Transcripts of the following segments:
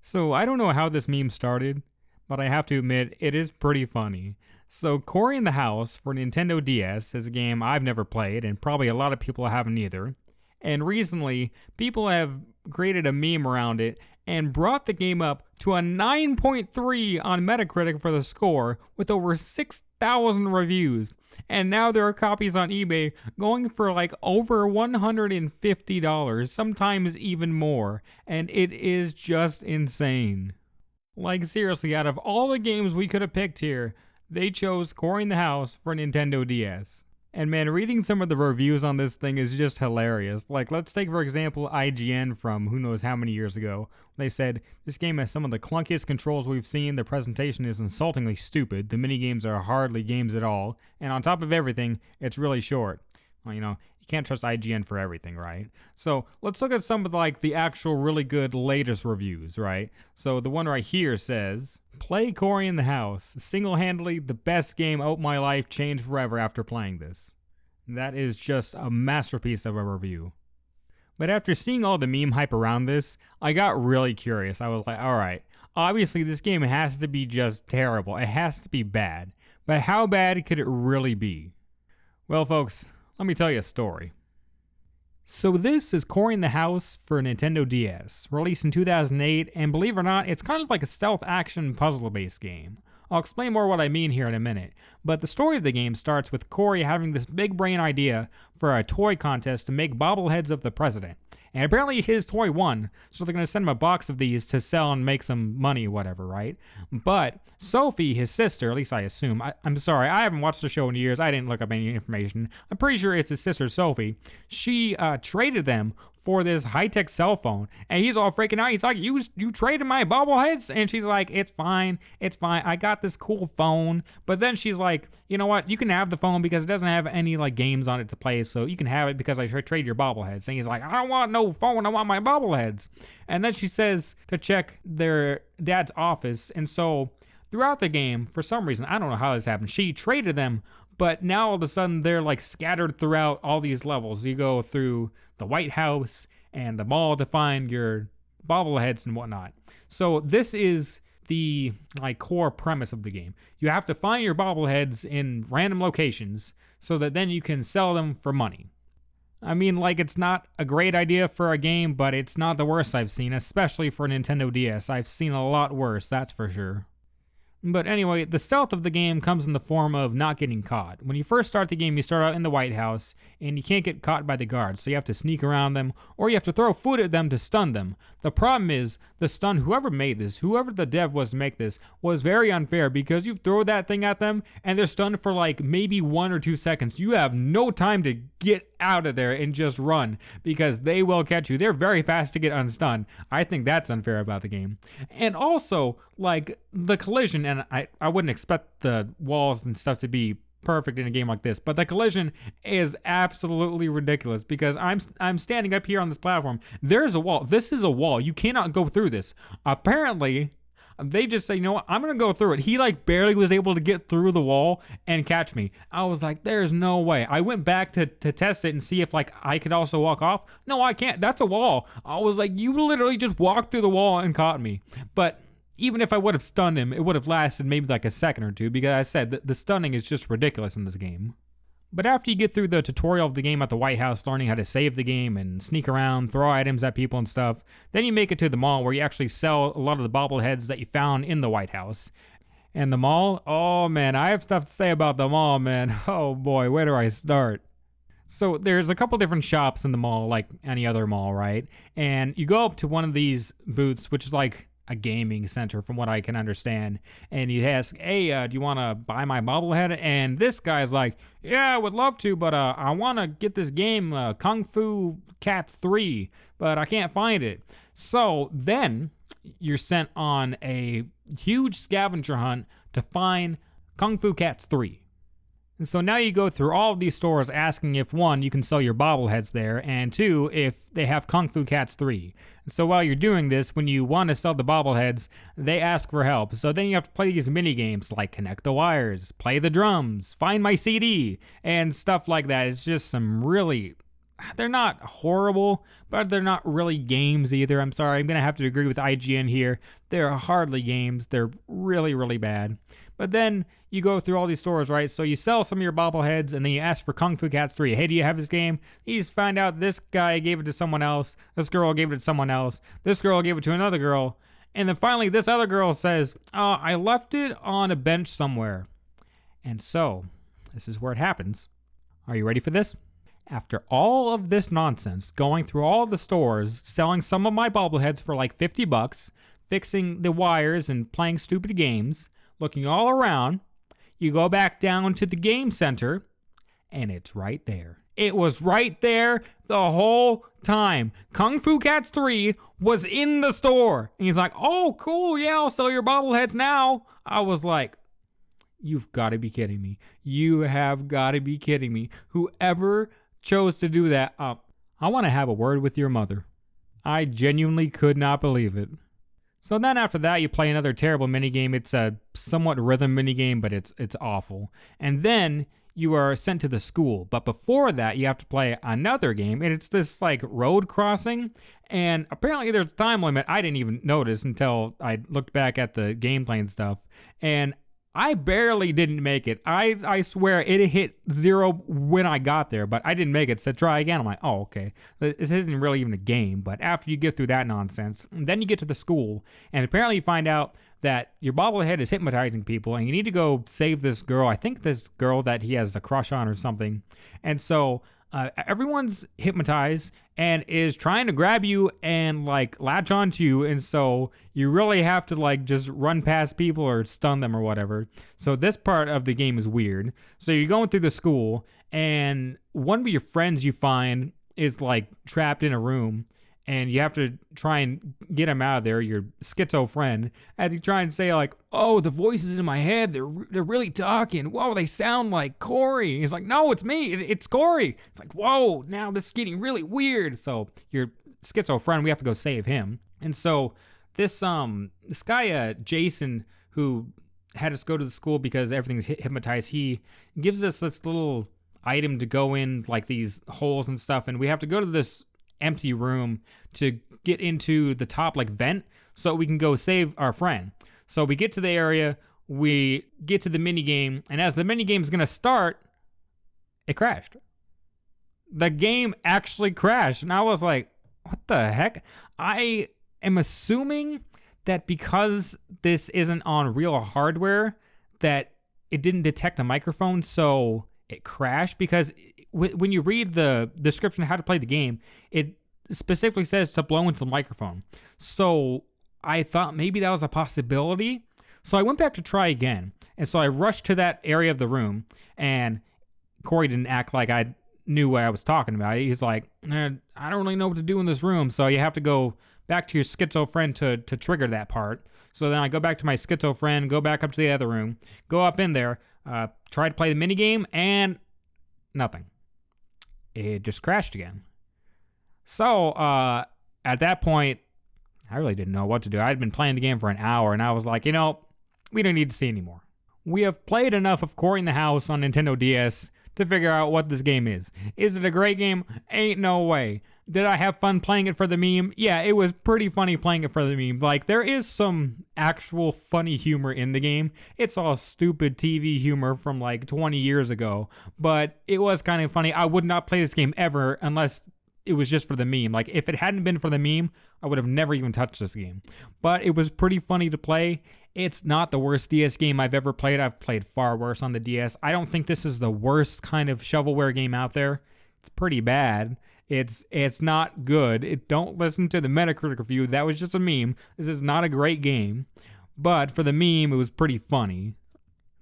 So I don't know how this meme started, but I have to admit it is pretty funny. So Cory in the House for Nintendo DS is a game I've never played, and probably a lot of people haven't either. And recently, people have created a meme around it and brought the game up to a 9.3 on Metacritic for the score with over 6,000 reviews. And now there are copies on eBay going for like over $150, sometimes even more. And it is just insane. Like seriously, out of all the games we could have picked here, they chose Cory in the House for Nintendo DS. And man, reading some of the reviews on this thing is just hilarious. Like, let's take for example IGN from who knows how many years ago. They said, this game has some of the clunkiest controls we've seen, the presentation is insultingly stupid, the minigames are hardly games at all, and on top of everything, it's really short. Well, you can't trust IGN for everything, right? So let's look at some of the actual really good latest reviews, right? So the one right here says, play Cory in the House. Single-handedly the best game out my life, changed forever after playing this. That is just a masterpiece of a review. But after seeing all the meme hype around this, I got really curious. I was like, alright, obviously this game has to be just terrible. It has to be bad. But how bad could it really be? Well folks, let me tell you a story. So this is Cory in the House for Nintendo DS, released in 2008, and believe it or not, it's kind of like a stealth action puzzle-based game. I'll explain more what I mean here in a minute, but the story of the game starts with Cory having this big brain idea for a toy contest to make bobbleheads of the president. And apparently his toy won, so they're going to send him a box of these to sell and make some money or whatever, right? But Sophie, his sister, at least I assume, I'm sorry, I haven't watched the show in years, I didn't look up any information. I'm pretty sure it's his sister Sophie. She traded them for this high-tech cell phone, and he's all freaking out. He's like, you traded my bobbleheads? And she's like, it's fine, I got this cool phone. But then she's like, you know what, you can have the phone because it doesn't have any games on it to play, so you can have it because I trade your bobbleheads. And he's like, I don't want no phone, I want my bobbleheads. And then she says to check their dad's office, and so throughout the game, for some reason, I don't know how this happened, she traded them, but now all of a sudden they're scattered throughout all these levels. You go through the White House and the mall to find your bobbleheads and whatnot. So this is the core premise of the game. You have to find your bobbleheads in random locations so that then you can sell them for money. I mean, it's not a great idea for a game, but it's not the worst I've seen, especially for Nintendo DS. I've seen a lot worse, that's for sure. But anyway, the stealth of the game comes in the form of not getting caught. When you first start the game, you start out in the White House, and you can't get caught by the guards, so you have to sneak around them, or you have to throw food at them to stun them. The problem is, the stun, whoever made this, whoever the dev was to make this, was very unfair, because you throw that thing at them, and they're stunned for maybe 1 or 2 seconds. You have no time to get out of there and just run, because they will catch you. They're very fast to get unstunned. I think that's unfair about the game. And also, the collision, and I wouldn't expect the walls and stuff to be perfect in a game like this, but the collision is absolutely ridiculous, because I'm standing up here on this platform. There's a wall. This is a wall. You cannot go through this. Apparently, they just say, you know what, I'm gonna go through it. He barely was able to get through the wall and catch me. I was like, there's no way. I went back to test it and see if I could also walk off. No, I can't. That's a wall. I was like, you literally just walked through the wall and caught me. But even if I would have stunned him, it would have lasted maybe a second or two, because I said the stunning is just ridiculous in this game. But after you get through the tutorial of the game at the White House, learning how to save the game and sneak around, throw items at people and stuff, then you make it to the mall where you actually sell a lot of the bobbleheads that you found in the White House. And the mall? Oh man, I have stuff to say about the mall, man. Oh boy, where do I start? So there's a couple different shops in the mall, like any other mall, right? And you go up to one of these booths, which is a gaming center from what I can understand, and you ask, hey, do you want to buy my bobblehead? And this guy's like, yeah, I would love to, but I want to get this game, Kung Fu Cats 3, but I can't find it. So then you're sent on a huge scavenger hunt to find Kung Fu Cats 3. And so now you go through all of these stores asking if 1, you can sell your bobbleheads there, and 2, if they have Kung Fu Cats 3. And so while you're doing this, when you want to sell the bobbleheads, they ask for help. So then you have to play these mini games like connect the wires, play the drums, find my CD, and stuff like that. It's just some really they're not horrible, but they're not really games either. I'm sorry, I'm gonna have to agree with IGN here. They're hardly games. They're really, really bad. But then you go through all these stores, right? So you sell some of your bobbleheads, and then you ask for Kung Fu Cats 3. Hey, do you have this game? You just find out this guy gave it to someone else. This girl gave it to someone else. This girl gave it to another girl. And then finally, this other girl says, I left it on a bench somewhere. And so, this is where it happens. Are you ready for this? After all of this nonsense, going through all the stores, selling some of my bobbleheads for like $50, fixing the wires and playing stupid games, looking all around, you go back down to the game center, and it's right there. It was right there the whole time. Kung Fu Cats 3 was in the store. And he's like, oh, cool, yeah, I'll sell your bobbleheads now. I was like, you've got to be kidding me. You have got to be kidding me. Whoever chose to do that, I want to have a word with your mother. I genuinely could not believe it. So then after that, you play another terrible minigame. It's a somewhat rhythm minigame, but it's awful. And then you are sent to the school. But before that, you have to play another game, and it's this like road crossing. And apparently there's a time limit. I didn't even notice until I looked back at the gameplay and stuff. And I barely didn't make it. I swear it hit 0 when I got there, but I didn't make it. So try again. I'm like, oh, okay. This isn't really even a game. But after you get through that nonsense, then you get to the school, and apparently you find out that your bobblehead is hypnotizing people, and you need to go save this girl. I think this girl that he has a crush on or something. And so everyone's hypnotized and is trying to grab you and like latch onto you, and so you really have to like just run past people or stun them or whatever. So this part of the game is weird. So you're going through the school, and one of your friends you find is like trapped in a room, and you have to try and get him out of there, your schizo friend, as you try and say like, oh, the voices in my head, they're really talking. Whoa, they sound like Corey. And he's like, no, it's me, it's Corey. It's like, whoa, now this is getting really weird. So your schizo friend, we have to go save him. And so this guy, Jason, who had us go to the school because everything's hypnotized, he gives us this little item to go in like these holes and stuff, and we have to go to this empty room to get into the top like vent so we can go save our friend. So we get to the area, we get to the mini game, and as the mini game's gonna start, it crashed. The game actually crashed, and I was like, what the heck? I am assuming that because this isn't on real hardware, that it didn't detect a microphone, so it crashed. Because when you read the description of how to play the game, it specifically says to blow into the microphone. So I thought maybe that was a possibility. So I went back to try again. And so I rushed to that area of the room, and Corey didn't act like I knew what I was talking about. He's like, I don't really know what to do in this room. So you have to go back to your schizo friend to trigger that part. So then I go back to my schizo friend, go back up to the other room, go up in there, try to play the minigame, and nothing. It just crashed again. So at that point, I really didn't know what to do. I'd been playing the game for an hour, and I was like, we don't need to see anymore. We have played enough of Corey in the House on Nintendo DS to figure out what this game is. Is it a great game? Ain't no way. Did I have fun playing it for the meme? Yeah, it was pretty funny playing it for the meme. Like, there is some actual funny humor in the game. It's all stupid TV humor from like 20 years ago, but it was kind of funny. I would not play this game ever unless it was just for the meme. Like, if it hadn't been for the meme, I would have never even touched this game. But it was pretty funny to play. It's not the worst DS game I've ever played. I've played far worse on the DS. I don't think this is the worst kind of shovelware game out there. It's pretty bad. It's not good. Don't listen to the Metacritic review. That was just a meme. This is not a great game. But for the meme, it was pretty funny.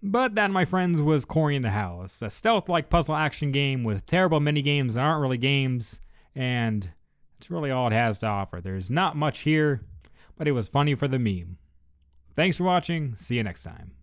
But that, my friends, was Corey in the House. A stealth-like puzzle action game with terrible minigames that aren't really games. And it's really all it has to offer. There's not much here, but it was funny for the meme. Thanks for watching. See you next time.